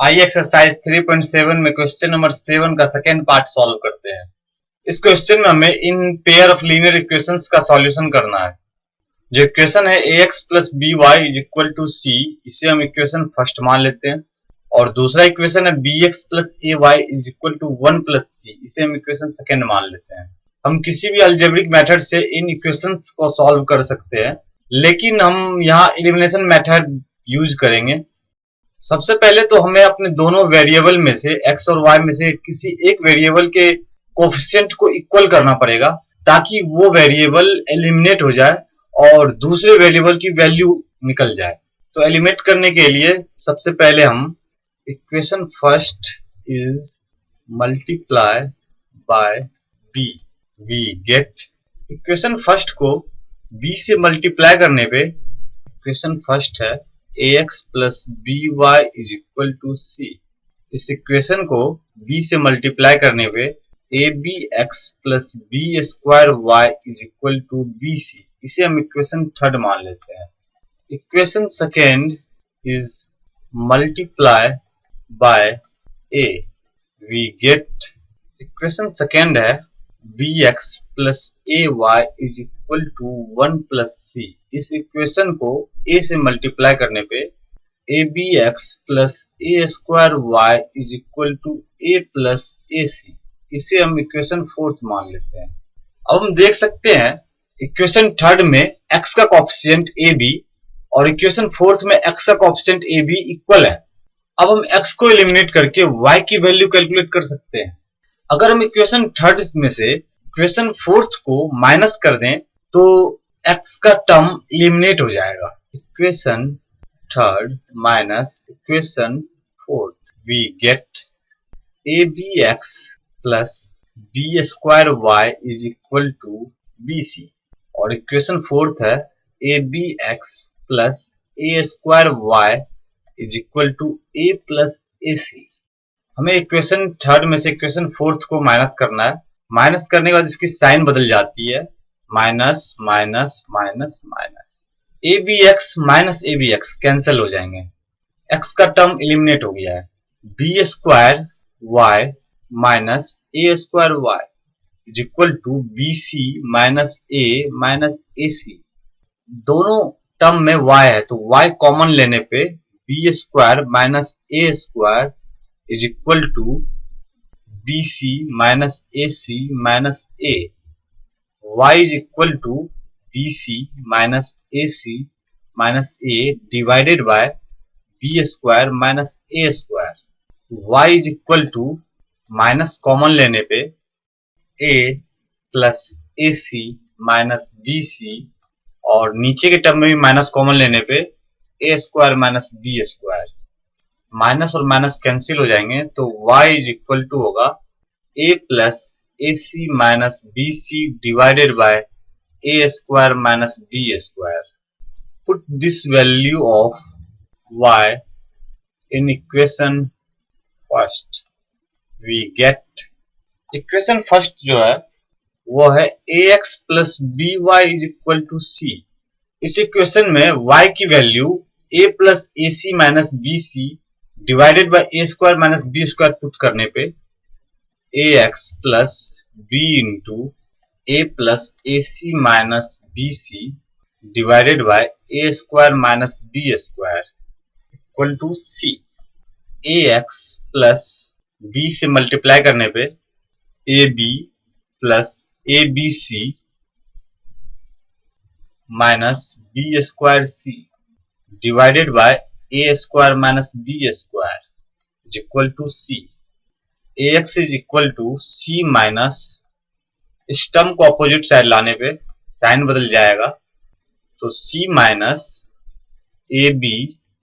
आइए एक्सरसाइज 3.7 में question number 7 का सेकेंड पार्ट सॉल्व करते हैं। इस क्वेश्चन में हमें इन पेयर ऑफ लीनियर इक्वेशंस का सॉल्यूशन करना है। जो इक्वेशन है ax plus b y is equal to c, इसे हम इक्वेशन फर्स्ट मान लेते हैं। और दूसरा इक्वेशन है bx plus a y is equal to 1 plus c, इसे हम इक्वेशन सेकेंड मान लेते हैं। हम किसी भी अलजेब्रिक मेथड से इन इक्वेशंस को सॉल्व कर सकते हैं, लेकिन हम यहाँ एलिमिनेशन मेथड यूज करेंगे। सबसे पहले तो हमें अपने दोनों वेरिएबल में से x और y में से किसी एक वेरिएबल के कोफिशिएंट को इक्वल करना पड़ेगा, ताकि वो वेरिएबल एलिमिनेट हो जाए और दूसरे वेरिएबल की वैल्यू निकल जाए। तो एलिमिनेट करने के लिए सबसे पहले हम equation first is multiply by b, we get equation first को b से मल्टीप्लाई करने पे इक्वेशन फर्स्ट है ax plus b y is equal to c. इस इक्वेशन को b से मल्टीप्लाई करने पे ए b x plus b square y is equal to B c, इसे हम इक्वेशन थर्ड मान लेते हैं। Equation second is multiply by a, we get equation second है B x plus a y is equal to 1 plus c. इस equation को a से multiply करने पे ए b x plus a square y is equal to a plus A c, इसे हम equation fourth मान लेते हैं। अब हम देख सकते हैं इक्वेशन थर्ड में x का कोएफिशिएंट ए बी और इक्वेशन फोर्थ में x का कोएफिशिएंट ए बी इक्वल है। अब हम x को एलिमिनेट करके y की वैल्यू कैलकुलेट कर सकते हैं। अगर हम इक्वेशन थर्ड में से इक्वेशन फोर्थ को माइनस कर दें तो x का टर्म एलिमिनेट हो जाएगा। Equation third minus equation fourth, we get a b x plus b square y is equal to B C, और इक्वेशन फोर्थ है a b x plus a square y is equal to a plus A c. हमें equation third में से equation fourth को minus करना है। Minus करने के बाद इसकी साइन बदल जाती है, minus minus minus minus. A b x minus a b x cancel हो जाएंगे, एक्स का टर्म एलिमिनेट हो गया है। B square y minus A square y is equal to B C minus A c. दोनों टर्म में y है तो y कॉमन लेने पे B square minus A square is equal to B C minus A C minus A, y is equal to B C minus A C minus A divided by B square minus A square. y is equal to minus common लेने पे a plus A C minus B C, और नीचे के term में भी minus common लेने पे a square minus B square. Minus और माइनस कैंसिल हो जाएंगे तो y इज इक्वल टू होगा a plus A C minus B C divided by A square minus B square. Put this value of y in equation first, we get equation first जो है वो है ax plus b y is equal to c. इस equation में y की value a plus A C minus B C divided by A square minus B square put करने पे ax plus B into A plus A C minus B C divided by A square minus B square equal to C. ax plus b से multiply करने पे A B plus A B C minus B square C divided by A square minus B square is equal to C. ax is equal to C minus, इस term को opposite side लाने पे sign बदल जाएगा तो c minus a B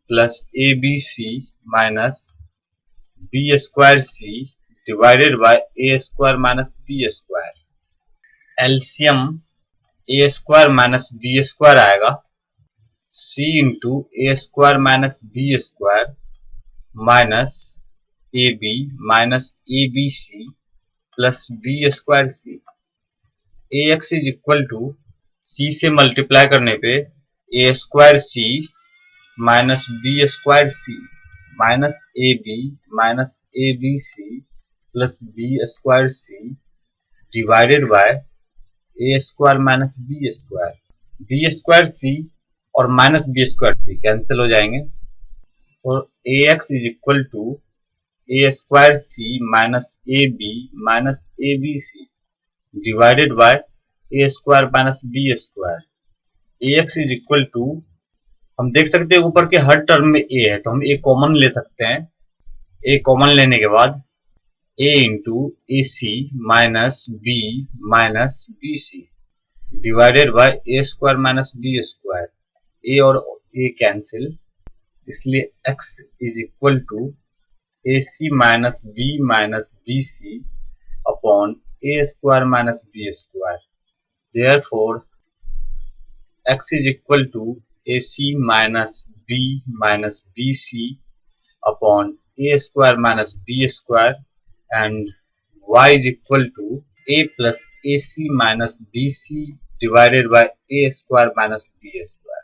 plus A B C minus B square C divided by A square minus B square. LCM a square minus B square आएगा, c into a square minus B square minus a b minus a B c plus b square c. A x is equal to c से multiply करने पे a square c minus B square c minus AB minus ABC plus B square C divided by A square minus B square. B square C और minus B square C cancel हो जाएंगे और AX is equal to A square C minus AB minus ABC divided by A square minus B square. AX is equal to, हम देख सकते हैं ऊपर के हर टर्म में A है तो हम A कॉमन ले सकते हैं. A कॉमन लेने के बाद A into AC minus B minus BC divided by A square minus B square. A और A कैंसिल, इसलिए X is equal to AC minus B minus BC upon A square minus B square. Therefore X is equal to AC minus B minus BC upon A square minus B square, and Y is equal to A plus AC minus BC divided by A square minus B square.